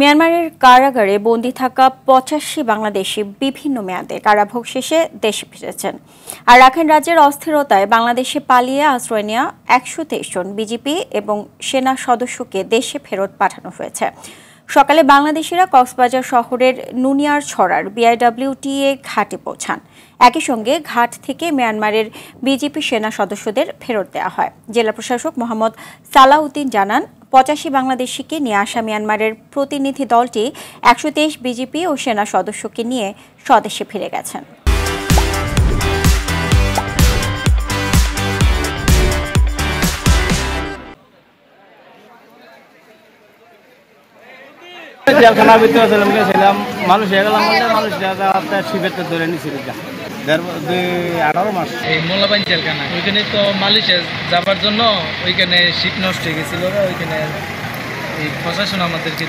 মিয়ানমারের কারাগারে বন্দী থাকা ৮৫ বাংলাদেশি বিভিন্ন মেয়াদে কারাভোগ শেষে দেশে ফিরেছেন। আর রাখাইন রাজ্যের অস্থিরতায় বাংলাদেশে পালিয়ে আশ্রয় নেওয়া ১২৩ জন বিজিপি এবং সেনা সদস্যকে দেশে ফেরত পাঠানো হয়েছে। সকালে বাংলাদেশিরা কক্সবাজার শহরের নুনিয়ার ছড়ার বিআইডব্লিউটিএ ঘাটে পৌঁছান। একই সঙ্গে ঘাট থেকে মিয়ানমারের বিজিপি সেনা সদস্যদের ফেরত দেওয়া হয়। জেলা প্রশাসক মোহাম্মদ সালাউদ্দিন জানান, ৮৫ বাংলাদেশিকে নিয়ে আসা মিয়ানমারের প্রতিনিধি দলটি ১২৩ বিজিপি ও সেনা সদস্যকে নিয়ে স্বদেশে ফিরে গেছেন। জেলখানার ভিতরে ছিলাম, মানুষ হয়ে গেলাম, মানুষ শিবের ধরে নিয়েছিল 18 মাস। এই মোলাবাইন জেলখানা ওইখানে তো মালয়েশিয়া যাবার জন্য ওইখানে শিপ নষ্ট হয়ে গেছিল, ওইখানে এই প্রশাসন আমাদেরকে